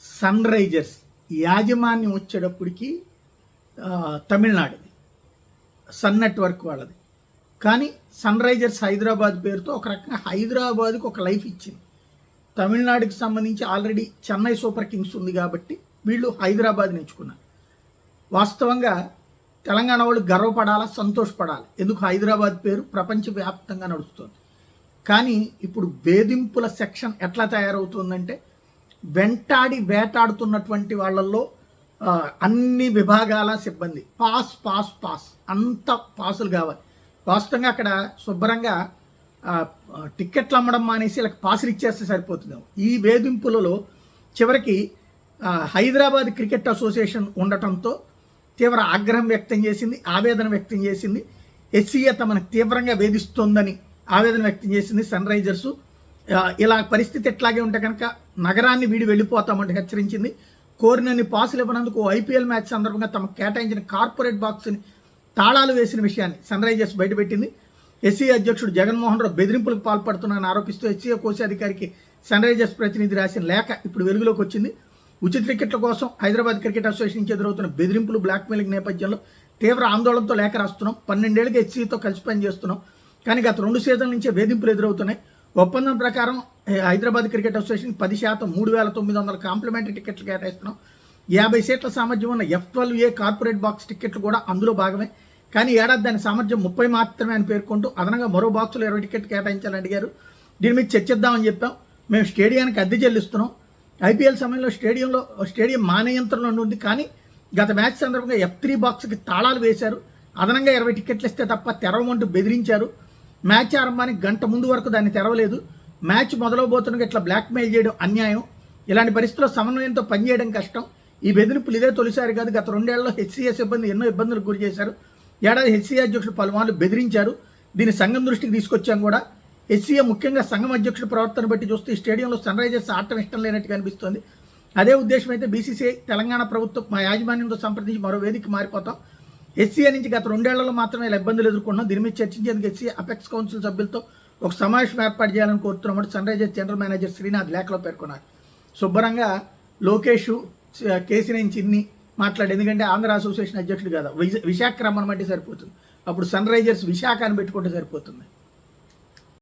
Sun Risers యాజమాన్యం వచ్చేటప్పటికి తమిళనాడుది, sun network వాళ్ళది. కానీ సన్ రైజర్స్ హైదరాబాద్ పేరుతో ఒక రకంగా హైదరాబాద్కి ఒక లైఫ్ ఇచ్చింది. తమిళనాడుకి సంబంధించి ఆల్రెడీ చెన్నై సూపర్ కింగ్స్ ఉంది కాబట్టి వీళ్ళు హైదరాబాద్ని ఎంచుకున్నారు. వాస్తవంగా తెలంగాణ వాళ్ళు గర్వపడాలా, సంతోషపడాలి. ఎందుకు హైదరాబాద్ పేరు ప్రపంచవ్యాప్తంగా నడుస్తుంది. కానీ ఇప్పుడు వేధింపుల సెక్షన్ ఎట్లా తయారవుతుందంటే, వెంటాడి వేటాడుతున్నటువంటి వాళ్ళల్లో అన్ని విభాగాల సిబ్బంది పాస్ పాస్ పాస్ అంత పాసులు కావాలి. వాస్తవంగా అక్కడ శుభ్రంగా టిక్కెట్లు అమ్మడం మానేసి ఇలా పాసులు ఇచ్చేస్తే సరిపోతుంది. ఈ వేధింపులలో చివరికి హైదరాబాద్ క్రికెట్ అసోసియేషన్ ఉండటంతో తీవ్ర ఆగ్రహం వ్యక్తం చేసింది, ఆవేదన వ్యక్తం చేసింది. ఎస్సీఏ తమను తీవ్రంగా వేధిస్తోందని ఆవేదన వ్యక్తం చేసింది. సన్ రైజర్సు ఇలా పరిస్థితి ఎట్లాగే ఉంటే కనుక నగరాన్ని వీడి వెళ్ళిపోతామంటే హెచ్చరించింది. కోరినన్ని పాసులు ఇవ్వనందుకు ఐపీఎల్ మ్యాచ్ సందర్భంగా తమకు కేటాయించిన కార్పొరేట్ బాక్స్ని తాళాలు వేసిన విషయాన్ని సన్ రైజర్స్ బయటపెట్టింది. ఎస్సీఏ అధ్యక్షుడు జగన్మోహన్ రావు బెదిరింపులకు పాల్పడుతున్నారని ఆరోపిస్తూ ఎస్సీఏ కోశాధికారికి సన్ రైజర్స్ ప్రతినిధి రాసిన లేఖ ఇప్పుడు వెలుగులోకి వచ్చింది. ఉచిత టికెట్ల కోసం హైదరాబాద్ క్రికెట్ అసోసియేషన్ నుంచి ఎదురవుతున్న బెదిరింపులు, బ్లాక్మెయిలింగ్ నేపథ్యంలో తీవ్ర ఆందోళనతో లేఖ రాస్తున్నాం. 12 ఏళ్ళుగా హెచ్సీతో కలిసి పనిచేస్తున్నాం. కానీ గత 2 సీజన్ల నుంచే వేధింపులు ఎదురవుతున్నాయి. ఒప్పందం ప్రకారం హైదరాబాద్ క్రికెట్ అసోసియేషన్ 10% 3,900 కాంప్లిమెంటరీ టికెట్లు కేటాయిస్తున్నాం. 50 సీట్ల సామర్థ్యం ఉన్న F12A కార్పొరేట్ బాక్స్ టికెట్లు కూడా అందులో భాగమే. కానీ ఏడాది దాని సామర్థ్యం 30 మాత్రమే అని పేర్కొంటూ అదనంగా మరో బాక్సులో 20 టికెట్లు కేటాయించాలని అడిగారు. దీని మీద చర్చిద్దామని చెప్పాం. మేము స్టేడియానికి అద్దె చెల్లిస్తున్నాం. ఐపీఎల్ సమయంలో స్టేడియం మా నియంత్రణలో ఉంది. కానీ గత మ్యాచ్ సందర్భంగా F3 బాక్స్కి తాళాలు వేశారు. అదనంగా 20 టికెట్లు ఇస్తే తప్ప తెరవమంటూ బెదిరించారు. మ్యాచ్ ఆరంభానికి గంట ముందు వరకు దాన్ని తెరవలేదు. మ్యాచ్ మొదలవబోతున్నగా ఇట్లా బ్లాక్మెయిల్ చేయడం అన్యాయం. ఇలాంటి పరిస్థితుల్లో సమన్వయంతో పనిచేయడం కష్టం. ఈ బెదిరింపులు ఇదే తొలిసారి కాదు. గత 2 ఏళ్లలో హెచ్సీఏ సిబ్బంది ఎన్నో ఇబ్బందులకు గురి చేశారు. ఏడాది హెచ్సీఏ అధ్యక్షుడు పలుమార్లు బెదిరించారు. దీన్ని సంఘం దృష్టికి తీసుకొచ్చాం కూడా. హెచ్సీఏ ముఖ్యంగా సంఘం అధ్యక్షుడు ప్రవర్తన బట్టి చూస్తే ఈ స్టేడియంలో సన్ రైజర్స్ ఆడటం ఇష్టం లేనట్టుగా అనిపిస్తోంది. అదే ఉద్దేశం అయితే బీసీసీఐ, తెలంగాణ ప్రభుత్వం మా యాజమాన్యంతో సంప్రదించి మరో వేదిక మారిపోతాం. హెచ్సీఏ నుంచి గత 2 ఏళ్లలో మాత్రమే ఇలా ఇబ్బందులు ఎదుర్కొన్నాం. దీని మీద చర్చించేందుకు హెచ్సీఏ అపెక్స్ కౌన్సిల్ సభ్యులతో ఒక సమావేశం ఏర్పాటు చేయాలని కోరుతున్నామని Sunrisers general manager Srinath లేఖలో పేర్కొన్నారు. శుభ్రంగా లోకేష్ కేసీనేని చిన్ని మాట్లాడు. ఎందుకంటే ఆంధ్ర అసోసియేషన్ అధ్యక్షుడు కదా, విశాఖ రమ్మనమంటే సరిపోతుంది. అప్పుడు సన్ రైజర్స్ విశాఖ అని పెట్టుకుంటే సరిపోతుంది.